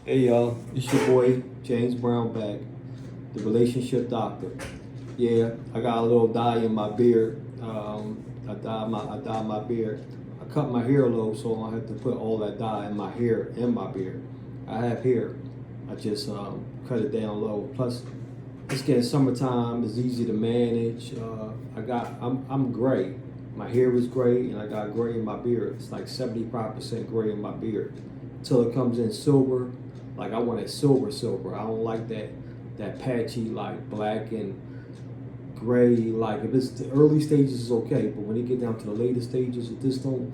Hey y'all, it's your boy James Brown back, the relationship doctor. Yeah, I got a little dye in my beard. I dyed my beard. I cut my hair low, so I have to put all that dye in my hair and my beard. I have hair. I just cut it down low. Plus, it's getting summertime. It's easy to manage. I'm gray. My hair is gray, and I got gray in my beard. It's like 75% gray in my beard. Till it comes in silver. Like I want it silver. I don't like that patchy like black and gray. Like if it's the early stages is okay, but when you get down to the later stages, it just don't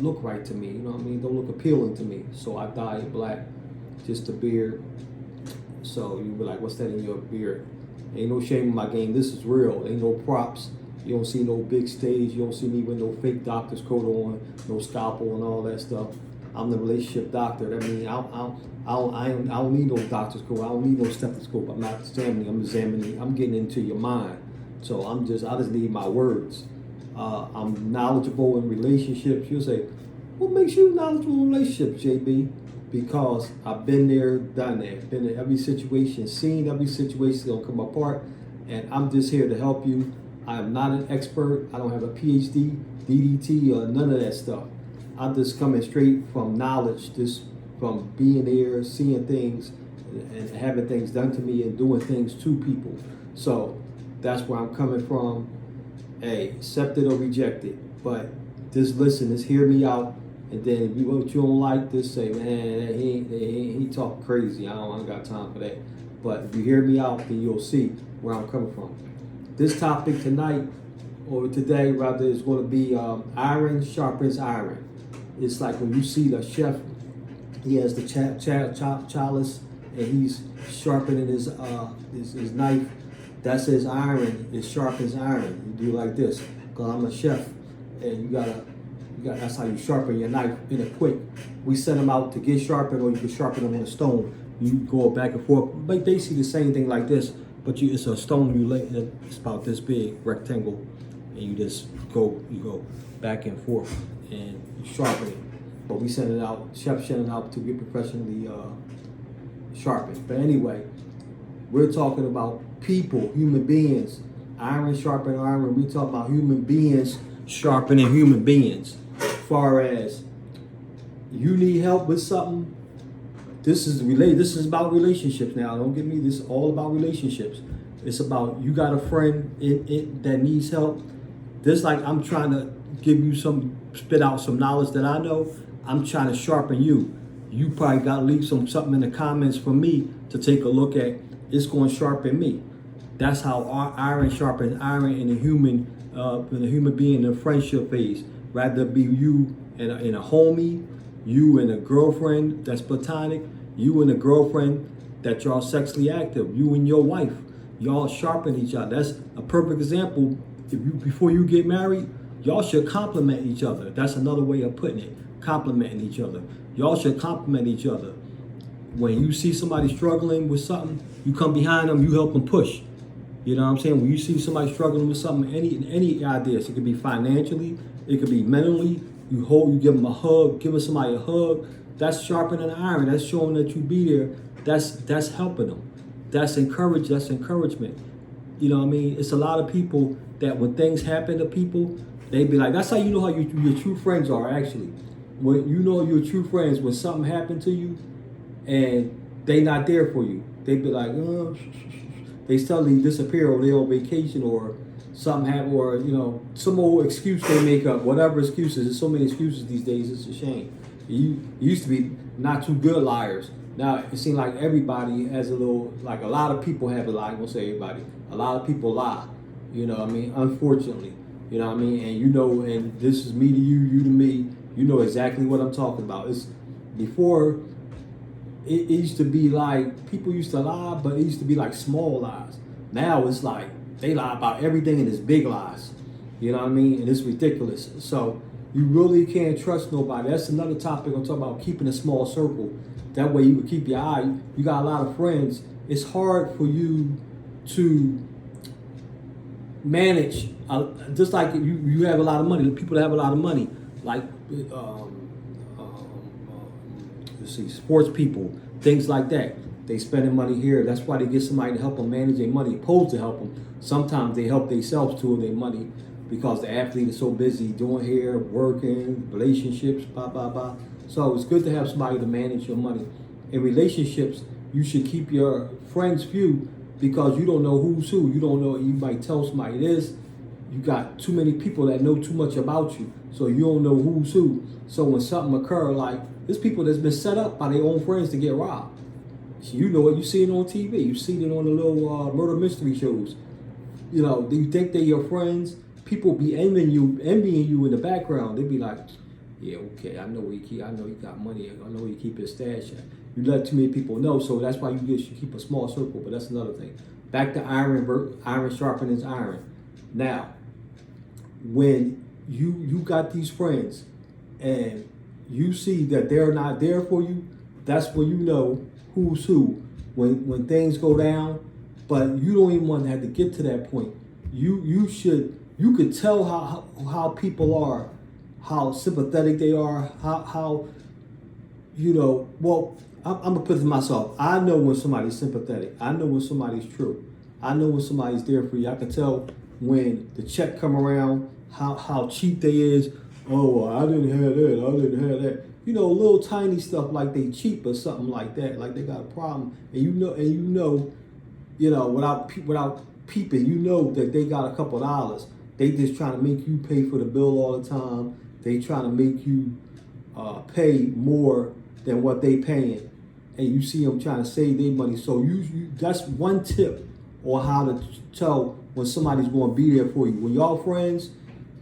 look right to me. You know what I mean? Don't look appealing to me. So I dye it black, just the beard. So you be like, what's that in your beard? Ain't no shame in my game. This is real. Ain't no props. You don't see no big stage. You don't see me with no fake doctor's coat on, no scalpel and all that stuff. I'm the relationship doctor. That means I don't need no doctor's coat. I don't need no stethoscope. I'm not examining. I'm examining. I'm getting into your mind. So I just need my words. I'm knowledgeable in relationships. You'll say, what makes you knowledgeable in relationships, JB? Because I've been there, done that. Been in every situation, seen every situation gonna come apart, and I'm just here to help you. I am not an expert. I don't have a PhD, DDT, or none of that stuff. I'm just coming straight from knowledge, just from being there, seeing things, and having things done to me and doing things to people. So that's where I'm coming from. Hey, accept it or reject it. But just listen, just hear me out. And then if what you don't like, just say, man, he talk crazy. I don't got time for that. But if you hear me out, then you'll see where I'm coming from. This topic tonight, or today rather, is going to be iron sharpens iron. It's like when you see the chef, he has the chalice, and he's sharpening his knife. That says iron. It sharpens iron. You do like this, because I'm a chef, and you gotta. That's how you sharpen your knife in a quick. We send them out to get sharpened, or you can sharpen them on a stone. You go back and forth. But they see the same thing like this, but it's a stone you lay. It's about this big, rectangle, and you just go back and forth and you sharpen it. But we send it out. Chefs send it out to get professionally sharpened. But anyway, we're talking about people, human beings. Iron sharpen iron. We talk about human beings sharpening human beings. Far as you need help with something, this is about relationships now. Don't get me, this is all about relationships. It's about you got a friend that needs help. This like I'm trying to give you spit out some knowledge that I know. I'm trying to sharpen you. You probably got to leave something in the comments for me to take a look at. It's going to sharpen me. That's how our iron sharpens iron in a human being in a friendship phase. Rather be you and a homie, you and a girlfriend that's platonic, you and a girlfriend that y'all sexually active, you and your wife, y'all sharpen each other. That's a perfect example. Before you get married, y'all should compliment each other. That's another way of putting it. Complimenting each other. Y'all should compliment each other. When you see somebody struggling with something, you come behind them, you help them push. You know what I'm saying? When you see somebody struggling with something, any ideas, it could be financially, it could be mentally, you give them a hug, giving somebody a hug, that's sharpening the iron, that's showing that you be there, that's helping them. That's encouragement. You know what I mean? It's a lot of people that when things happen to people, they be like, that's how you know how your true friends are actually. When you know your true friends, when something happened to you and they not there for you, they be like, oh, they suddenly disappear, or they on vacation, or something happen, or some old excuse they make up, whatever excuses. There's so many excuses these days. It's a shame. You used to be not too good liars. Now it seems like everybody has a lot of people have a lie. I won't say everybody. A lot of people lie. You know what I mean? Unfortunately, you know what I mean. And and this is me to you, you to me. You know exactly what I'm talking about. It's before. It used to be like people used to lie, but it used to be like small lies. Now it's like they lie about everything and it's big lies. You know what I mean? And it's ridiculous. So you really can't trust nobody. That's another topic I'm talking about, keeping a small circle. That way you can keep your eye. You got a lot of friends. It's hard for you to manage. Just like you have a lot of money. People that have a lot of money, like let's see, sports people, Things like that. They spending money here. That's why they get somebody to help them manage their money, opposed to help them. Sometimes they help themselves to their money because the athlete is so busy doing hair, working, relationships, blah, blah, blah. So it's good to have somebody to manage your money. In relationships, you should keep your friends few because you don't know who's who. You don't know, you might tell somebody this. You got too many people that know too much about you, so you don't know who's who. So when something occurs, like there's people that's been set up by their own friends to get robbed. You know it. You see it on TV. You see it on the little murder mystery shows. You know, you think they're your friends. People be envying you in the background. They be like, yeah, okay, I know he got money. I know he keep his stash. You let too many people know, so that's why you should keep a small circle. But that's another thing. Back to iron sharpens iron. Now, when you got these friends and you see that they're not there for you, that's when you know who's who. When things go down, but you don't even want to have to get to that point. You could tell how people are, how sympathetic they are, how well, I'm gonna put it to myself. I know when somebody's sympathetic. I know when somebody's true. I know when somebody's there for you. I can tell when the check come around, how cheap they is. Oh, I didn't have that. I didn't have that. You know, little tiny stuff like they cheap or something like that. Like they got a problem, and you know, without peeping, you know that they got a couple dollars. They just trying to make you pay for the bill all the time. They trying to make you pay more than what they paying, and you see them trying to save their money. So you that's one tip on how to tell when somebody's going to be there for you. When y'all friends,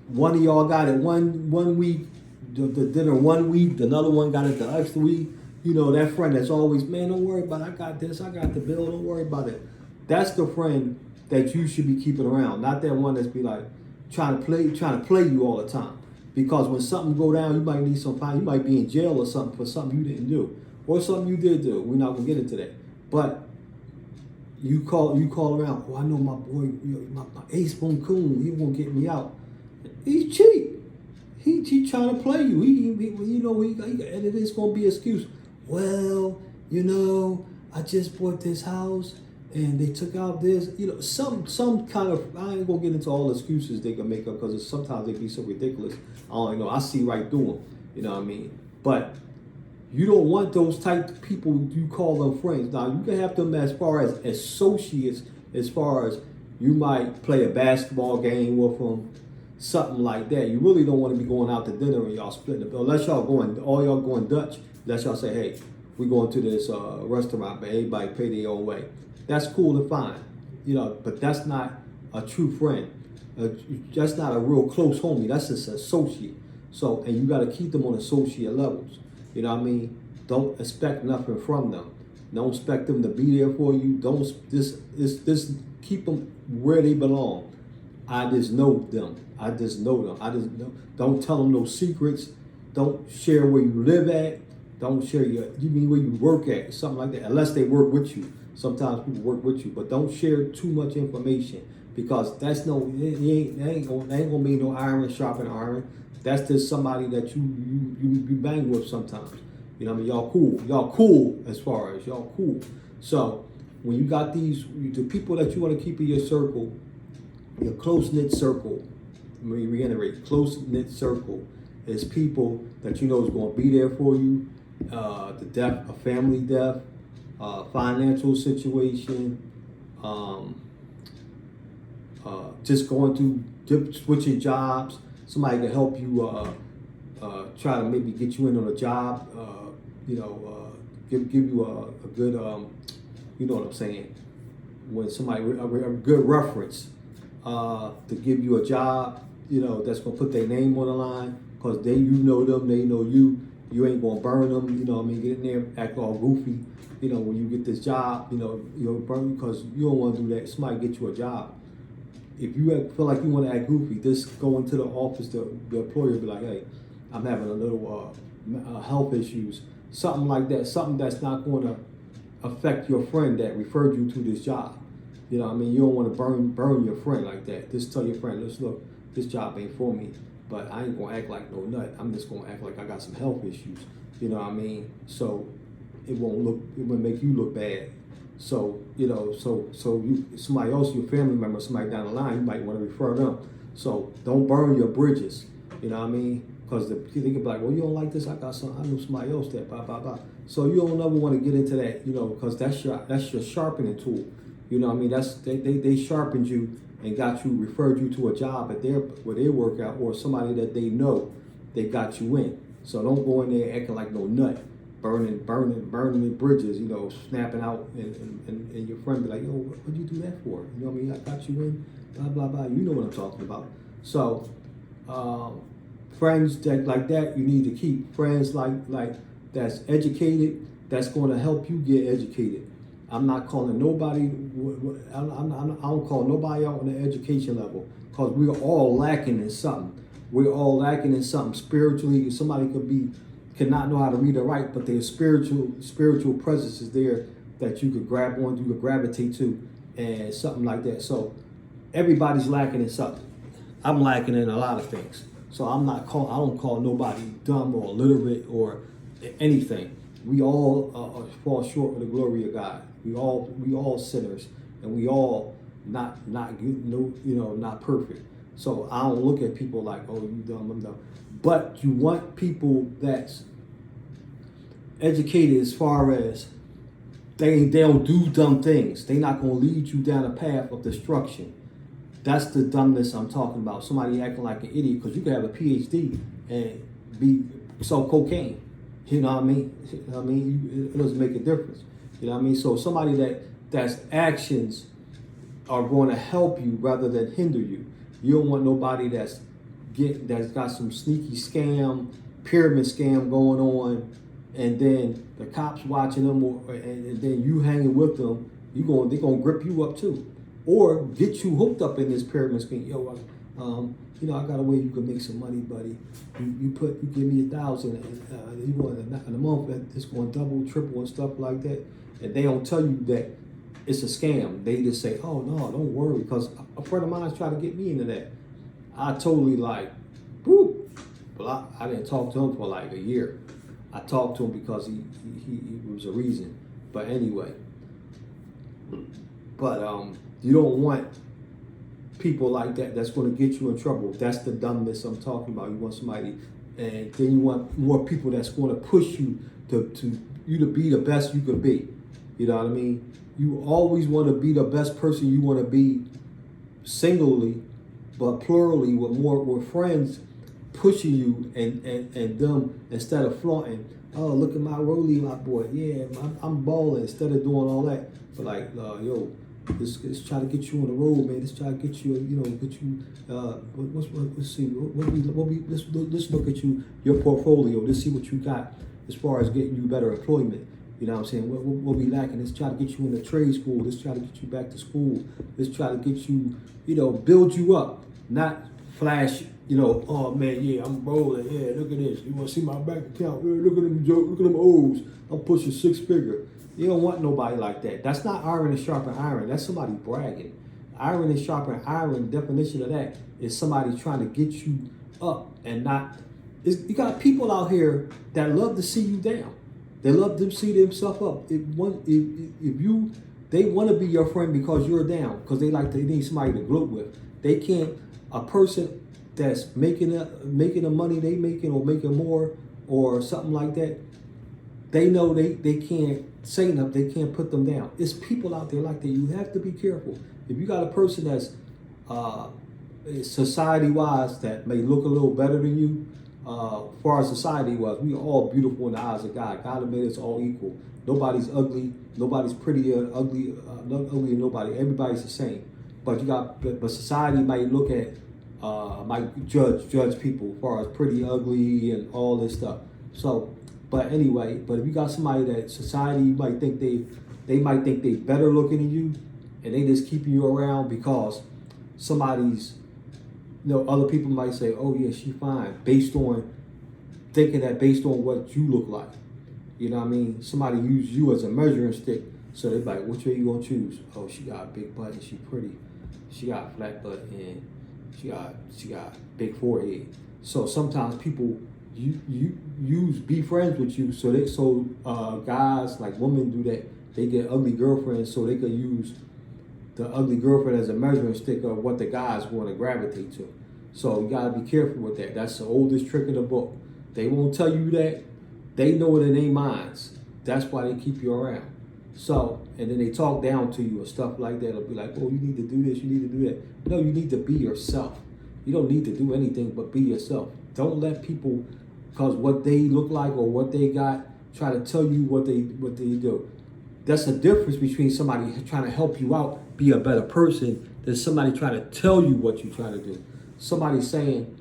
one of y'all got it one week, the dinner 1 week, another one got it the extra week. You know, that friend that's always, man, don't worry about it. I got this, I got the bill, don't worry about it. That's the friend that you should be keeping around, not that one that's be like trying to play you all the time. Because when something go down, you might need some time. You might be in jail or something for something you didn't do, or something you did do. We're not gonna get into that. But you call around. Oh, I know my boy, my ace boom coon. He won't get me out. He's cheap. He trying to play you. And it is gonna be an excuse. Well, I just bought this house and they took out this. Some kind of. I ain't gonna get into all the excuses they can make up because sometimes they be so ridiculous. I don't know. I see right through them. You know what I mean? But you don't want those type of people. You call them friends. Now you can have them as far as associates. As far as you might play a basketball game with them, something like that. You really don't want to be going out to dinner and y'all splitting the bill. Unless y'all going Dutch. Unless y'all say, hey, we're going to this restaurant, but everybody pay their own way. That's cool to find, but that's not a true friend. That's not a real close homie. That's just an associate. So, and you got to keep them on associate levels. You know what I mean? Don't expect nothing from them. Don't expect them to be there for you. Don't just keep them where they belong. I just know them. I just know them. Don't tell them no secrets. Don't share where you live at. Don't share where you work at, something like that. Unless they work with you. Sometimes people work with you, but don't share too much information because that's ain't gonna be no iron sharpen iron. That's just somebody that you bang with sometimes. You know what I mean? Y'all cool as far as y'all cool. So when you got the people that you want to keep in your circle, your close-knit circle, let me reiterate, close-knit circle is people that you know is going to be there for you. The death, a family death, financial situation, just going through switching jobs. Somebody to help you try to maybe get you in on a job. Give you a good, you know what I'm saying? When somebody a good reference to give you a job, that's gonna put their name on the line because you know them, they know you. You ain't gonna burn them, get in there, act all goofy. When you get this job, you'll burn because you don't want to do that. Somebody get you a job. If you feel like you want to act goofy, just go into the office. The employer will be like, hey, I'm having a little health issues, something like that, something that's not going to affect your friend that referred you to this job. You know what I mean? You don't want to burn your friend like that. Just tell your friend, let's look, this job ain't for me, but I ain't going to act like no nut. I'm just going to act like I got some health issues. You know what I mean? So it won't make you look bad. So somebody else, your family member, somebody down the line, you might want to refer them. So don't burn your bridges. You know what I mean? Because they could be like, well, you don't like this. I know somebody else that blah blah blah. So you don't ever want to get into that, because that's your sharpening tool. You know what I mean? They sharpened you and got you, referred you to a job at where they work out, or somebody that they know, they got you in. So don't go in there acting like no nut, burning the bridges, snapping out, and your friend be like, yo, what'd you do that for? You know what I mean? I got you in, blah blah blah. You know what I'm talking about. So friends like that you need to keep. Friends like that's educated, that's going to help you get educated. I'm not calling nobody. I don't call nobody out on the education level, because we're all lacking in something. We're all lacking in something spiritually. Somebody could not know how to read or write, but their spiritual presence is there that you could grab on, you could gravitate to, and something like that. So everybody's lacking in something. I'm lacking in a lot of things. So I don't call nobody dumb or illiterate or anything. We all fall short of the glory of God. We all sinners, and we all not perfect. So I don't look at people like, oh, you dumb, I'm dumb. But you want people that's educated, as far as they don't do dumb things. They're not going to lead you down a path of destruction. That's the dumbness I'm talking about. Somebody acting like an idiot, because you can have a PhD and sell cocaine. You know what I mean? It doesn't make a difference. You know what I mean? So somebody that's actions are going to help you rather than hinder you. You don't want nobody that's got some sneaky pyramid scam going on, and then the cops watching them, and then you hanging with them. They're gonna grip you up too, or get you hooked up in this pyramid scheme. Yo, I got a way you can make some money, buddy. You give me 1,000, and you want in a month, it's going double, triple, and stuff like that. And they don't tell you that it's a scam. They just say, oh no, don't worry, because a friend of mine's trying to get me into that. I totally whoop. But I didn't talk to him for like a year. I talked to him because he was a reason. But anyway, you don't want people like that that's going to get you in trouble. That's the dumbness I'm talking about. You want somebody, and then you want more people that's going to push you to be the best you can be. You know what I mean? You always want to be the best person you want to be singly, but plurally, with friends pushing you and them, instead of flaunting. Oh, look at my rollie, my boy. Yeah, I'm balling. Instead of doing all that, but like, yo, let's try to get you on the road, man. Let's try to get you, let's see, let's look at your portfolio. Let's see what you got as far as getting you better employment. You know what I'm saying? What we lacking? Let's try to get you in the trade school. Let's try to get you back to school. Let's try to get you, build you up, not flash. Oh man, yeah, I'm rolling. Yeah, look at this. You want to see my bank account? Yeah, look at them, Joe. Look at them O's. I'm pushing 6-figure. You don't want nobody like that. That's not iron and sharpen iron. That's somebody bragging. Iron and sharpen iron, definition of that is somebody trying to get you up and not. You got people out here that love to see you down. They love to see themselves up. They want to be your friend because you're down, because they need somebody to gloat with. They can't. A person that's making the money they making, or making more, or something like that, they know they can't say nothing. They can't put them down. It's people out there like that. You have to be careful. If you got a person that's society-wise that may look a little better than you, as far as society was, we are all beautiful in the eyes of God. God made us all equal. Nobody's ugly. Nobody's pretty or ugly. Not ugly to nobody. Everybody's the same. But society might look at, might judge people as far as pretty, ugly, and all this stuff. So, but anyway, if you got somebody that society might think they might think they better looking than you, and they just keeping you around because somebody's. Other people might say, oh yeah, she fine, based on what you look like. You know what I mean? Somebody use you as a measuring stick. So they're like, which way you gonna choose? Oh, she got a big butt and she pretty. She got a flat butt and she got big forehead. So sometimes people you be friends with you, so guys like women do that. They get ugly girlfriends so they can use the ugly girlfriend as a measuring stick of what the guys want to gravitate to. So you gotta be careful with that. That's the oldest trick in the book. They won't tell you that. They know it in their minds. That's why they keep you around. So, and then they talk down to you or stuff like that. It'll be like, oh, you need to do this, you need to do that. No, you need to be yourself. You don't need to do anything but be yourself. Don't let people, because what they look like or what they got, try to tell you what they do. That's a difference between somebody trying to help you out, be a better person, than somebody trying to tell you what you're trying to do. Somebody saying,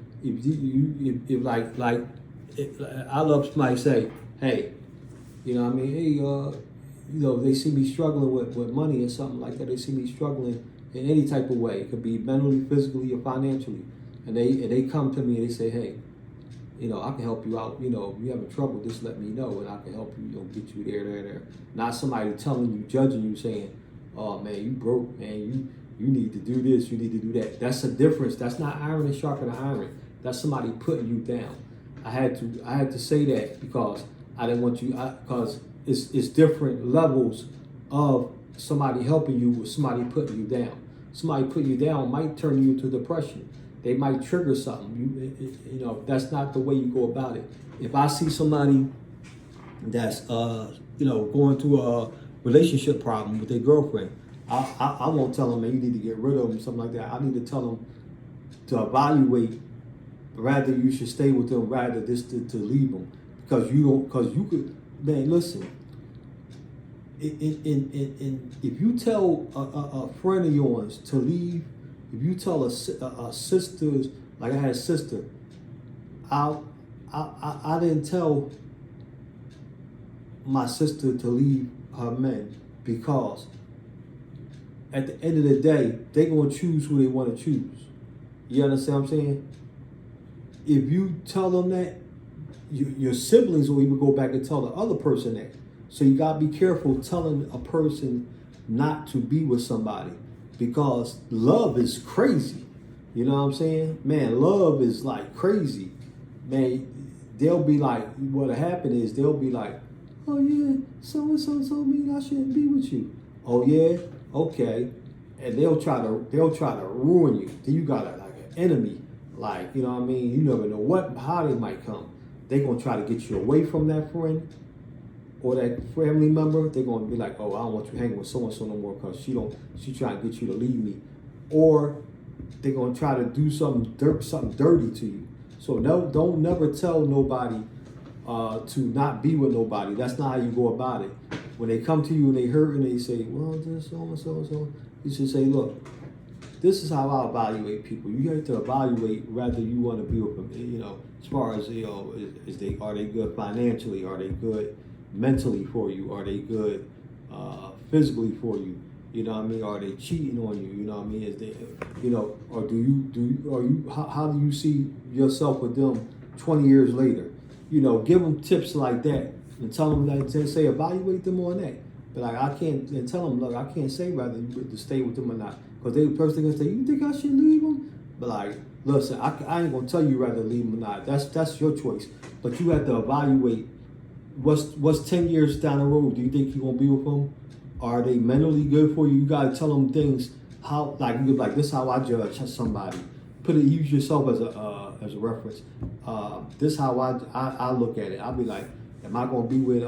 I love somebody say, hey, you know what I mean? Hey, they see me struggling with money or something like that. They see me struggling in any type of way. It could be mentally, physically, or financially. And they come to me and they say, hey, I can help you out. If you're having trouble, just let me know and I can help you, get you there. Not somebody telling you, judging you, saying, oh man, you broke, man, you need to do this, you need to do that. That's a difference. That's not iron and sharpen iron. That's somebody putting you down. I had to say that because I didn't want you, because it's different levels of somebody helping you with somebody putting you down. Somebody putting you down might turn you into depression. They might trigger something. That's not the way you go about it. If I see somebody that's going through a relationship problem with their girlfriend, I won't tell them, man, you need to get rid of them, something like that. I need to tell them to evaluate rather you should stay with them rather just to leave them, because you could, man, listen. If you tell a friend of yours to leave, if you tell a sister's, like I had a sister, I didn't tell my sister to leave her man, because at the end of the day, they're going to choose who they want to choose. You understand what I'm saying? If you tell them that, your siblings will even go back and tell the other person that. So you got to be careful telling a person not to be with somebody, because love is crazy. You know what I'm saying? Man, love is like crazy. Man, they'll be like, what'll happen is they'll be like, oh yeah, so-and-so told me I shouldn't be with you. Oh yeah? Okay. And they'll try to ruin you. Then you got like an enemy. Like, you know what I mean? You never know how they might come. They're gonna try to get you away from that friend or that family member. They're gonna be like, oh, I don't want you hanging with so-and-so no more because she trying to get you to leave me. Or they're gonna try to do something dirty to you. So don't never tell nobody to not be with nobody. That's not how you go about it. When they come to you and they hurt and they say, well, this so-and-so, you should say, look, this is how I evaluate people. You have to evaluate whether you want to be with them. As far as are they good financially? Are they good mentally for you? Are they good physically for you? You know what I mean? Are they cheating on you? You know what I mean? Is they, or how do you see yourself with them 20 years later? Give them tips like that and tell them that, say evaluate them on that. But like I can't, and tell them, look, I can't say whether you to stay with them or not, because they first thing gonna say, you think I should leave them? But like, listen, I ain't gonna tell you whether leave them or not. That's your choice. But you have to evaluate what's 10 years down the road. Do you think you're gonna be with them? Are they mentally good for you? You gotta tell them things how, like, you be like, this is how I judge somebody. Use yourself as a reference. This is how I look at it. I'll be like, am I gonna be with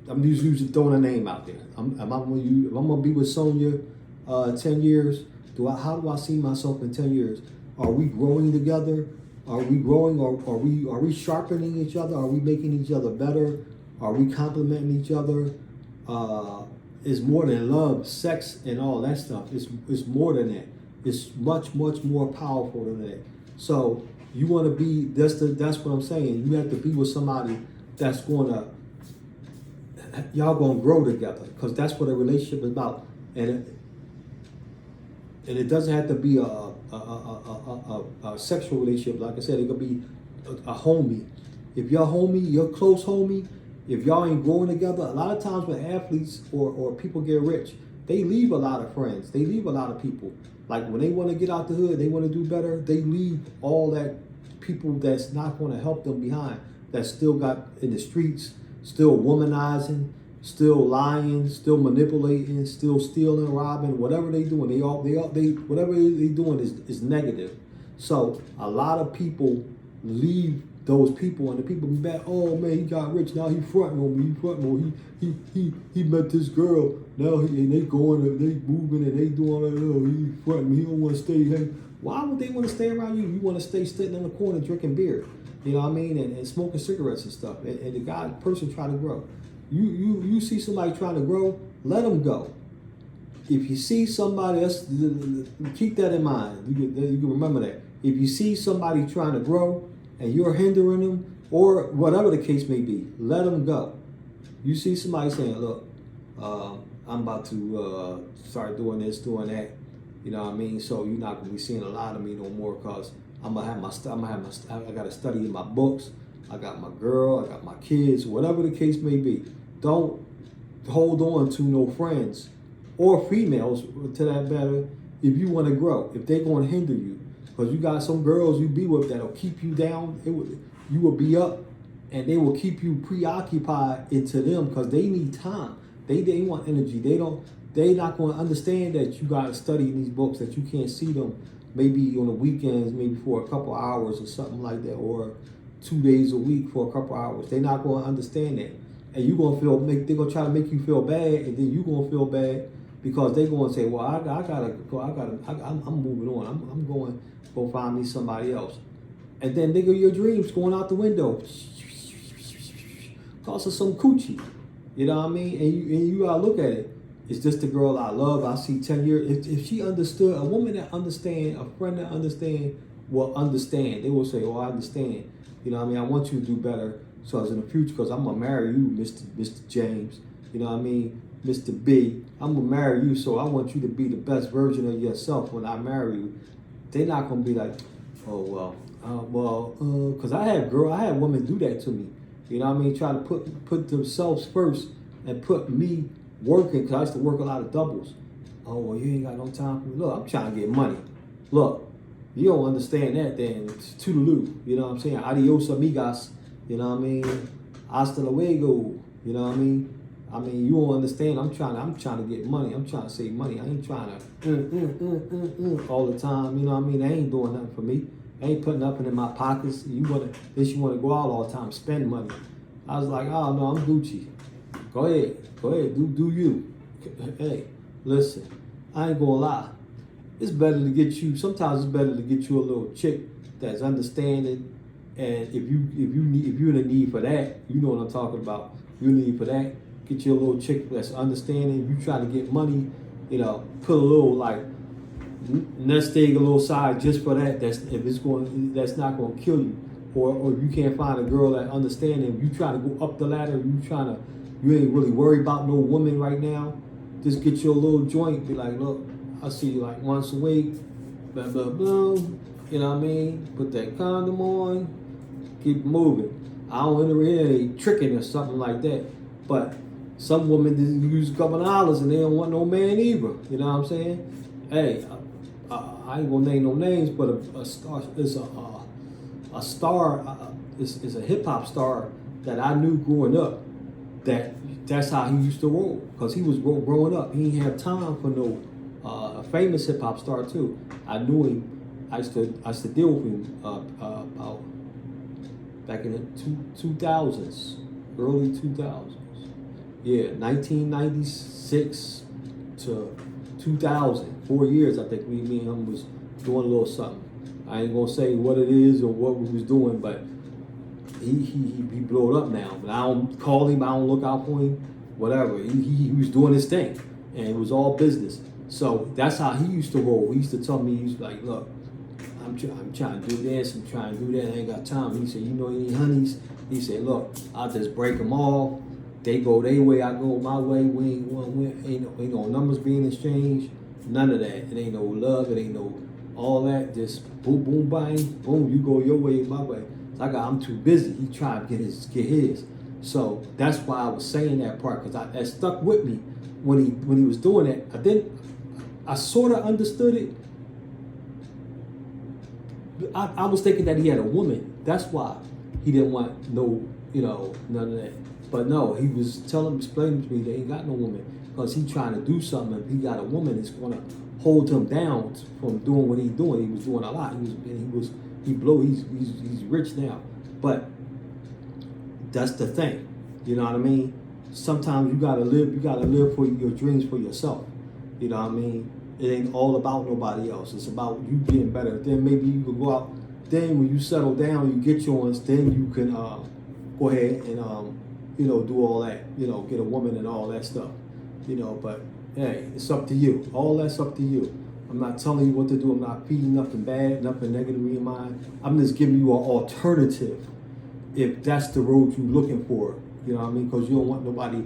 I'm just usually throwing a name out there. If I'm gonna be with Sonia 10 years, how do I see myself in 10 years? Are we growing together? Are we growing, or are we sharpening each other? Are we making each other better? Are we complimenting each other? It's more than love, sex, and all that stuff. It's more than that. It's much, much more powerful than that. So you want to be, that's what I'm saying. You have to be with somebody that's y'all gonna grow together, because that's what a relationship is about. And it doesn't have to be a sexual relationship. Like I said, it could be a homie. If your close homie, if y'all ain't growing together, a lot of times when athletes or people get rich, they leave a lot of friends. They leave a lot of people. Like when they want to get out the hood, they want to do better, they leave all that people that's not going to help them behind, that still got in the streets, still womanizing, still lying, still manipulating, still stealing, robbing, whatever they doing, they whatever they doing is negative. So a lot of people leave those people, and the people be back. Oh man, he got rich, now he fronting on me. He fronting on me. He met this girl. Now they going, they moving, and they doing all that. Oh, he fronting me. He don't want to stay. Hey, why would they want to stay around you? You want to stay sitting in the corner drinking beer, you know what I mean, and smoking cigarettes and stuff. And the person trying to grow. You see somebody trying to grow, let them go. If you see somebody else, keep that in mind. You can remember that. If you see somebody trying to grow and you're hindering them, or whatever the case may be, let them go. You see somebody saying, look, I'm about to start doing this, doing that. You know what I mean? So you're not gonna be seeing a lot of me no more, cause I gotta study in my books. I got my girl, I got my kids, whatever the case may be. Don't hold on to no friends or females, to that matter, if you want to grow, if they're going to hinder you. Because you got some girls you be with that'll keep you down. You will be up, and they will keep you preoccupied into them because they need time. They want energy. They not going to understand that you got to study these books, that you can't see them maybe on the weekends, maybe for a couple hours or something like that, or 2 days a week for a couple hours. They're not going to understand that. And you're going to they're going to try to make you feel bad, and then you're going to feel bad because they're going to say, well, I gotta go, I'm moving on. I'm going to go find me somebody else. And then nigga, your dreams going out the window. Cause of some coochie. You know what I mean? And you gotta look at it. It's just the girl I love. I see 10 years. If she understood, a woman that understand, a friend that understand, will understand. They will say, oh, I understand. You know what I mean? I want you to do better. So as in the future, because I'm going to marry you, Mr. James. You know what I mean? Mr. B. I'm going to marry you, so I want you to be the best version of yourself when I marry you. They're not going to be like, oh, because I had women do that to me. You know what I mean? Try to put themselves first and put me working, because I used to work a lot of doubles. Oh, well, you ain't got no time for me. Look, I'm trying to get money. Look, you don't understand that, then toodaloo. You know what I'm saying? Adios, amigos. You know what I mean? Hasta luego. You know what I mean? I mean, you don't understand. I'm trying to get money. I'm trying to save money. I ain't trying to all the time. You know what I mean? They ain't doing nothing for me. They ain't putting nothing in my pockets. You want to go out all the time, spend money. I was like, oh no, I'm Gucci. Go ahead, do you? Hey, listen, I ain't gonna lie. It's better to get you. Sometimes it's better to get you a little chick that's understanding. And if you're in a need for that, you know what I'm talking about. You're in a need for that. Get you a little chick that's understanding. You trying to get money, you know, put a little like nest egg a little side just for that. That's not going to kill you. Or if you can't find a girl that understanding, you try to go up the ladder. You ain't really worried about no woman right now. Just get you a little joint. Be like, look, I see you like once a week. Blah blah blah. You know what I mean? Put that condom on. Keep moving. I don't enter in any tricking or something like that. But some women use a couple of dollars and they don't want no man either. You know what I'm saying? Hey, I ain't gonna name no names, but a star is a star is a hip hop star that I knew growing up. That's how he used to roll, because he was growing up. He didn't have time for no a famous hip hop star too. I knew him. I used to deal with him about back in the 2000s, early 2000s. Yeah, 1996 to 2000, 4 years. I think me and him was doing a little something. I ain't gonna say what it is or what we was doing, but he blew it up now. But I don't call him, I don't look out for him, whatever. He was doing his thing, and it was all business. So that's how he used to roll. He used to tell me, he was like, look, I'm trying to do this, I'm trying to do that, I ain't got time. He said, you know any honeys? He said, look, I'll just break them off. They go their way, I go my way. We ain't no numbers being exchanged. None of that. It ain't no love, it ain't no all that. Just boom, boom, bang, boom, you go your way, my way. So I'm too busy. He tried to get his. So that's why I was saying that part, because that stuck with me when he was doing that. I sort of understood it, I was thinking that he had a woman. That's why he didn't want no, none of that. But no, he was explaining to me that he got no woman because he trying to do something. If he got a woman, it's gonna hold him down from doing what he's doing. He was doing a lot. He's rich now. But that's the thing. You know what I mean? Sometimes you gotta live for your dreams for yourself. You know what I mean? It ain't all about nobody else. It's about you getting better. Then maybe you can go out. Then when you settle down, you get yours. Then you can go ahead and do all that. Get a woman and all that stuff. But hey, it's up to you. All that's up to you. I'm not telling you what to do. I'm not feeding nothing bad, nothing negative in your mind. I'm just giving you an alternative if that's the road you're looking for. You know what I mean? Because you don't want nobody,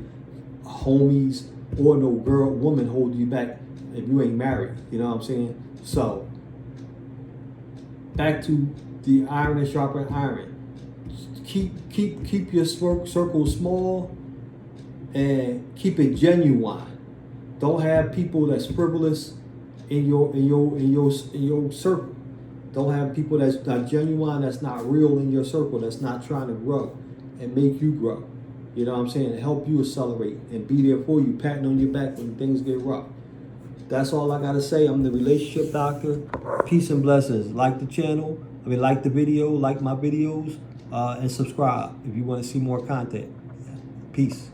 homies, or no woman holding you back if you ain't married. You know what I'm saying? So, back to the iron and sharpen iron. Keep your circle small and keep it genuine. Don't have people that's frivolous in your circle. Don't have people that's not genuine, that's not real in your circle, that's not trying to grow and make you grow. You know what I'm saying? And help you accelerate and be there for you, patting on your back when things get rough. That's all I gotta say. I'm the relationship doctor. Peace and blessings. Like the channel. Like the video, like my videos, and subscribe if you want to see more content. Peace.